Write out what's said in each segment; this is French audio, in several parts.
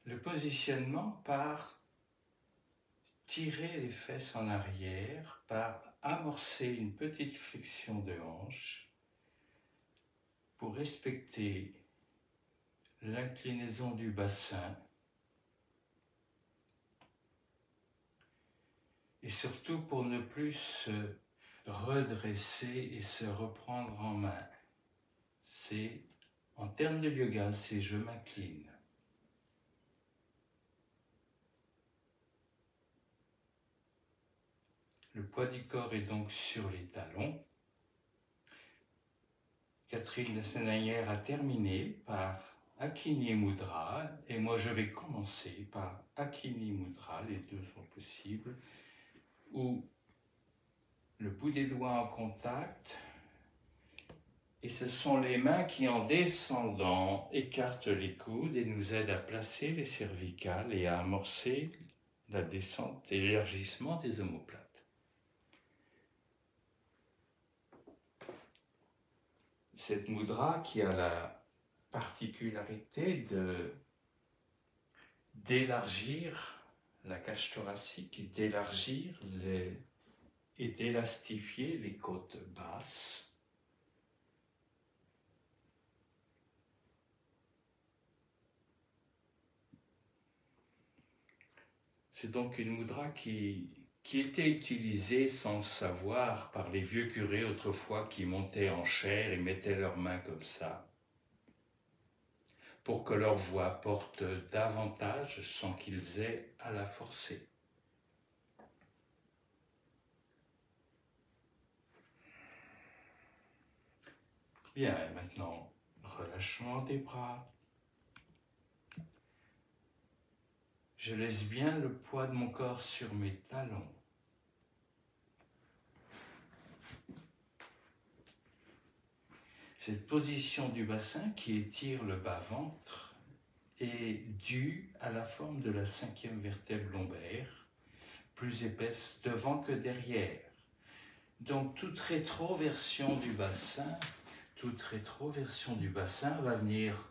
Le positionnement par tirer les fesses en arrière, par amorcer une petite flexion de hanche pour respecter l'inclinaison du bassin et surtout pour ne plus se redresser et se reprendre en main. C'est, en termes de yoga, c'est je m'incline. Le poids du corps est donc sur les talons. Catherine, la semaine dernière, a terminé par Akini Mudra, et moi je vais commencer par Akini Mudra, les deux sont possibles, où le bout des doigts en contact, et ce sont les mains qui, en descendant, écartent les coudes et nous aident à placer les cervicales et à amorcer la descente et l'élargissement des omoplates. Cette mudra qui a la particularité d'élargir la cage thoracique, d'élargir et d'élastifier les côtes basses. C'est donc une mudra qui était utilisée sans savoir par les vieux curés autrefois qui montaient en chair et mettaient leurs mains comme ça, pour que leur voix porte davantage sans qu'ils aient à la forcer. Bien, et maintenant, relâchement des bras. Je laisse bien le poids de mon corps sur mes talons. Cette position du bassin qui étire le bas-ventre est due à la forme de la 5e vertèbre lombaire, plus épaisse devant que derrière. Donc toute rétroversion du bassin va venir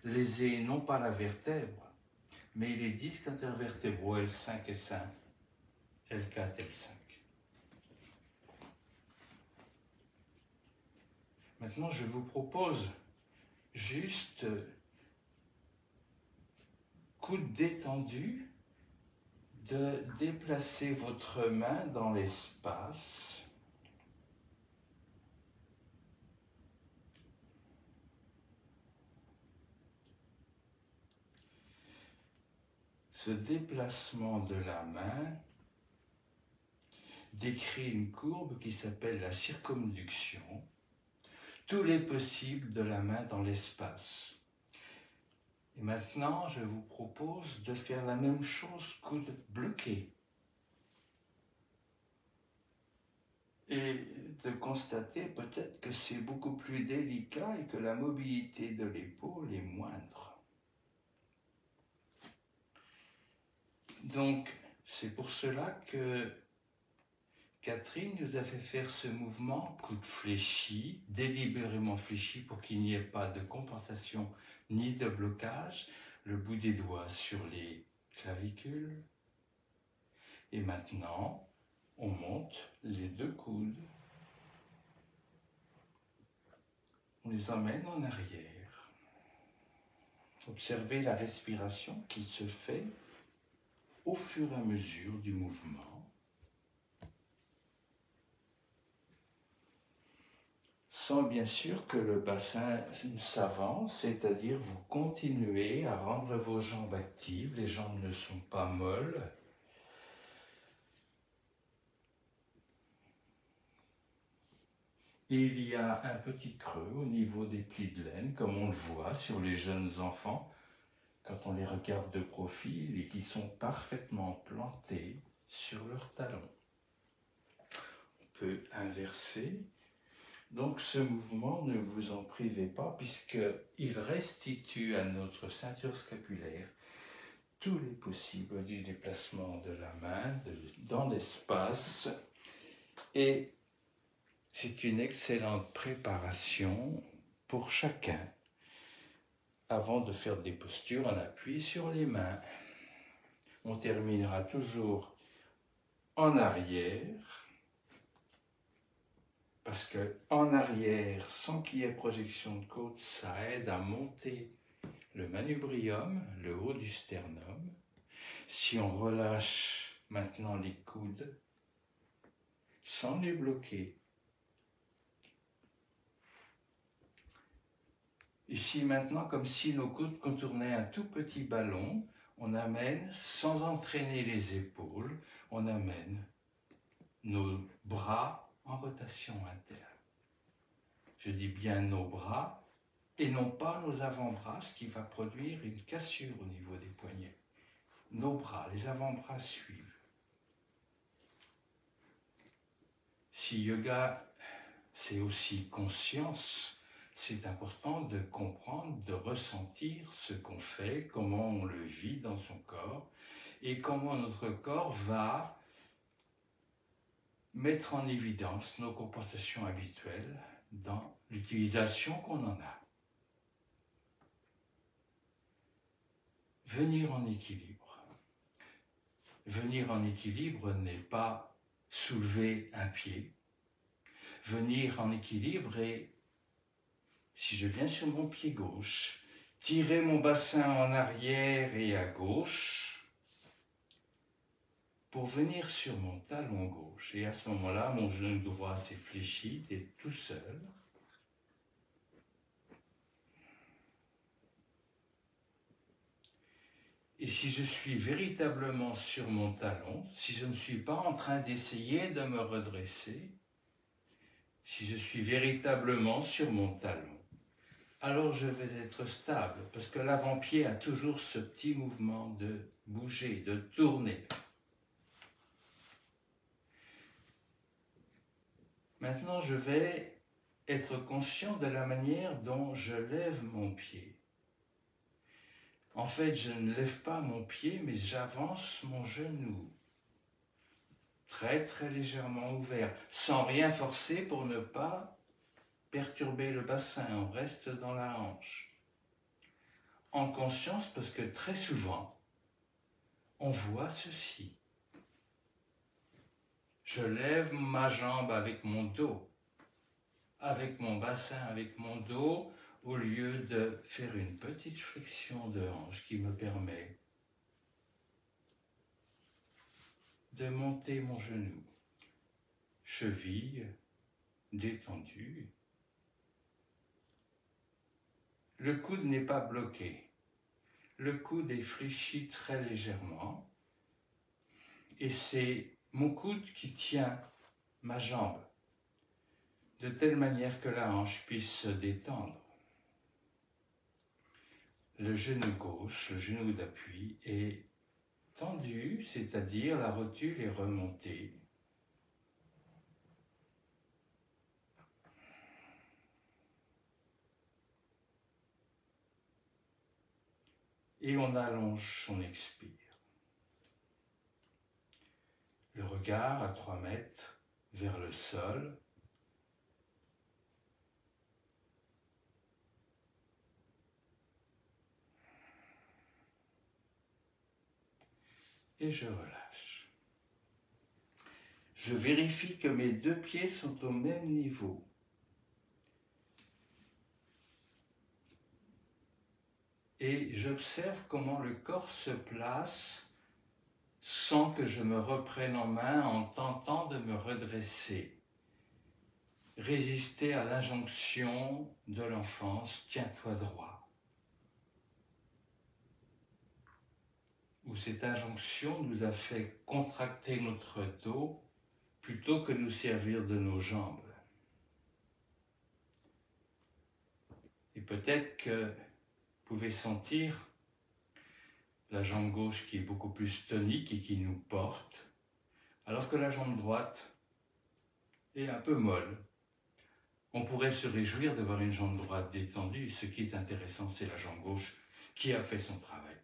léser non pas la vertèbre, mais les disques intervertébraux L5 et 5, L4 et L5. Maintenant, je vous propose juste coude détendu de déplacer votre main dans l'espace. Ce déplacement de la main décrit une courbe qui s'appelle la circumduction. Tous les possibles de la main dans l'espace. Et maintenant, je vous propose de faire la même chose, coude bloqué. Et de constater peut-être que c'est beaucoup plus délicat et que la mobilité de l'épaule est moindre. Donc, c'est pour cela que Catherine nous a fait faire ce mouvement, coude fléchi, délibérément fléchi pour qu'il n'y ait pas de compensation ni de blocage, le bout des doigts sur les clavicules. Et maintenant, on monte les deux coudes, on les emmène en arrière. Observez la respiration qui se fait au fur et à mesure du mouvement. Sans bien sûr que le bassin s'avance, c'est-à-dire vous continuez à rendre vos jambes actives, les jambes ne sont pas molles. Et il y a un petit creux au niveau des plis de laine, comme on le voit sur les jeunes enfants, quand on les regarde de profil et qui sont parfaitement plantés sur leurs talons. On peut inverser. Donc ce mouvement, ne vous en privez pas, puisqu'il restitue à notre ceinture scapulaire tous les possibles du déplacement de la main dans l'espace. Et c'est une excellente préparation pour chacun avant de faire des postures, on appuie sur les mains. On terminera toujours en arrière, parce que en arrière, sans qu'il y ait projection de côte, ça aide à monter le manubrium, le haut du sternum. Si on relâche maintenant les coudes, sans les bloquer, ici maintenant, comme si nos coudes contournaient un tout petit ballon, on amène, sans entraîner les épaules, on amène nos bras en rotation interne. Je dis bien nos bras et non pas nos avant-bras, ce qui va produire une cassure au niveau des poignets. Nos bras, les avant-bras suivent. Si yoga, c'est aussi conscience, c'est important de comprendre, de ressentir ce qu'on fait, comment on le vit dans son corps et comment notre corps va mettre en évidence nos compensations habituelles dans l'utilisation qu'on en a. Venir en équilibre. Venir en équilibre n'est pas soulever un pied. Venir en équilibre est, si je viens sur mon pied gauche, tirer mon bassin en arrière et à gauche pour venir sur mon talon gauche. Et à ce moment-là, mon genou droit s'est fléchi, est tout seul. Et si je suis véritablement sur mon talon, si je ne suis pas en train d'essayer de me redresser, si je suis véritablement sur mon talon, alors je vais être stable, parce que l'avant-pied a toujours ce petit mouvement de bouger, de tourner. Maintenant, je vais être conscient de la manière dont je lève mon pied. En fait, je ne lève pas mon pied, mais j'avance mon genou, très très légèrement ouvert, sans rien forcer pour ne pas perturber le bassin, on reste dans la hanche. En conscience, parce que très souvent, on voit ceci. Je lève ma jambe avec mon dos, avec mon bassin, avec mon dos, au lieu de faire une petite flexion de hanche qui me permet de monter mon genou, cheville détendue. Le coude n'est pas bloqué. Le coude est fléchi très légèrement et c'est mon coude qui tient ma jambe de telle manière que la hanche puisse se détendre. Le genou gauche, le genou d'appui est tendu, c'est-à-dire la rotule est remontée. Et on allonge son expire. Le regard à 3 mètres vers le sol. Et je relâche. Je vérifie que mes 2 pieds sont au même niveau. Et j'observe comment le corps se place sans que je me reprenne en main en tentant de me redresser. Résister à l'injonction de l'enfance, tiens-toi droit. Où cette injonction nous a fait contracter notre dos plutôt que nous servir de nos jambes. Et peut-être que vous pouvez sentir la jambe gauche qui est beaucoup plus tonique et qui nous porte, alors que la jambe droite est un peu molle. On pourrait se réjouir de voir une jambe droite détendue. Ce qui est intéressant, c'est la jambe gauche qui a fait son travail.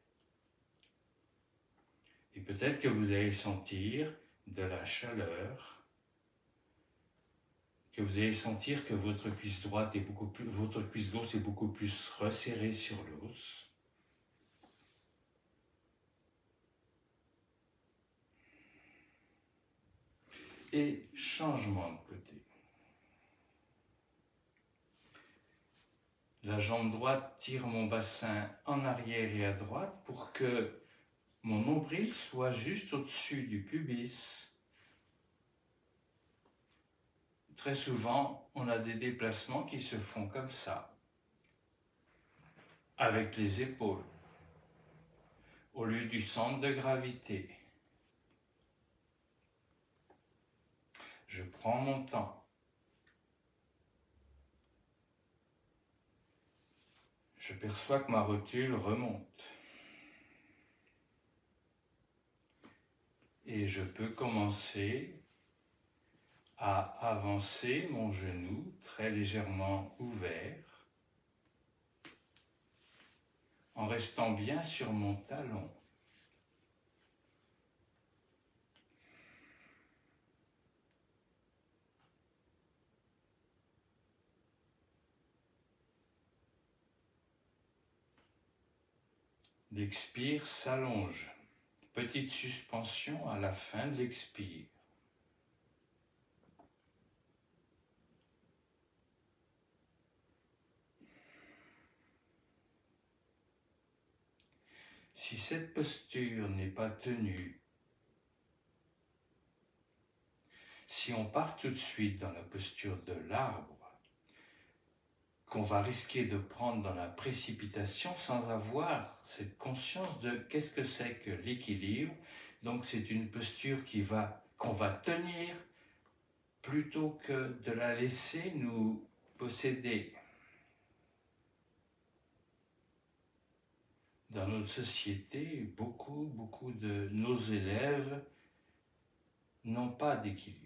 Et peut-être que vous allez sentir de la chaleur que vous allez sentir que votre cuisse droite est beaucoup plus, votre cuisse gauche est beaucoup plus resserrée sur l'os. Et changement de côté. La jambe droite tire mon bassin en arrière et à droite pour que mon nombril soit juste au-dessus du pubis. Très souvent, on a des déplacements qui se font comme ça, avec les épaules, au lieu du centre de gravité. Je prends mon temps. Je perçois que ma rotule remonte. Et je peux commencer à avancer mon genou très légèrement ouvert en restant bien sur mon talon. L'expire s'allonge. Petite suspension à la fin de l'expire. Si cette posture n'est pas tenue, si on part tout de suite dans la posture de l'arbre, qu'on va risquer de prendre dans la précipitation sans avoir cette conscience de qu'est-ce que c'est que l'équilibre. Donc c'est une posture qu'on va tenir plutôt que de la laisser nous posséder. Dans notre société, beaucoup de nos élèves n'ont pas d'équilibre.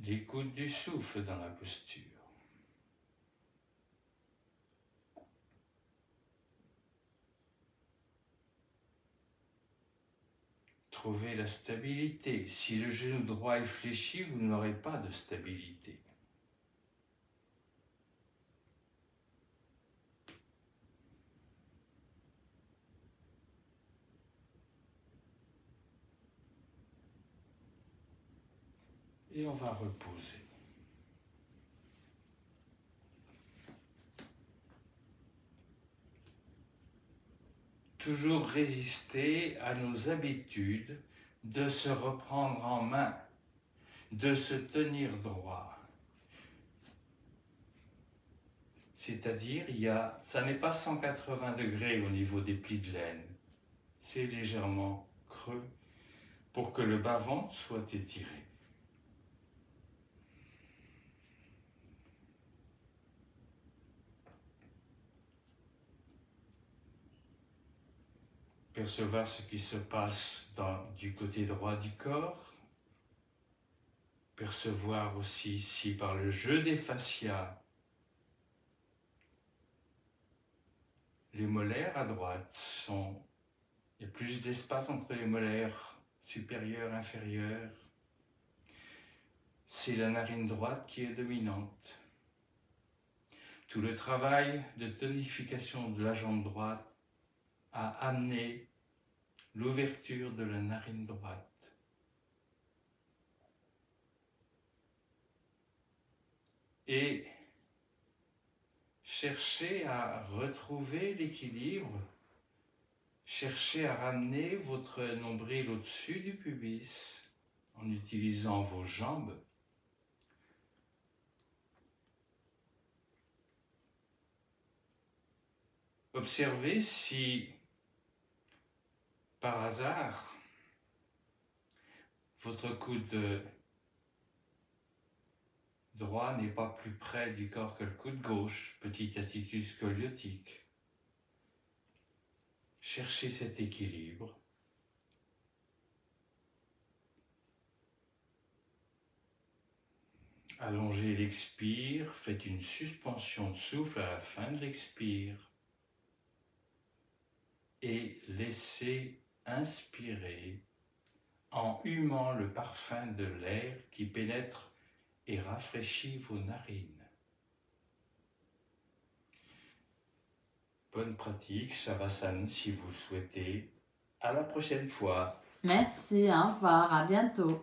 L'écoute du souffle dans la posture. Trouvez la stabilité. Si le genou droit est fléchi, vous n'aurez pas de stabilité. Et on va reposer. Toujours résister à nos habitudes de se reprendre en main, de se tenir droit. C'est-à-dire, ça n'est pas 180 degrés au niveau des plis de laine, c'est légèrement creux pour que le bas-ventre soit étiré. Percevoir ce qui se passe du côté droit du corps. Percevoir aussi si par le jeu des fascias, les molaires à droite il y a plus d'espace entre les molaires supérieures et inférieures. C'est la narine droite qui est dominante. Tout le travail de tonification de la jambe droite a amené l'ouverture de la narine droite. Et cherchez à retrouver l'équilibre, cherchez à ramener votre nombril au-dessus du pubis en utilisant vos jambes. Observez si, par hasard, votre coude droit n'est pas plus près du corps que le coude gauche, petite attitude scoliotique. Cherchez cet équilibre. Allongez l'expire, faites une suspension de souffle à la fin de l'expire. et laissez inspirer en humant le parfum de l'air qui pénètre et rafraîchit vos narines. Bonne pratique, Shavasana, si vous le souhaitez. À la prochaine fois. Merci, au revoir, à bientôt.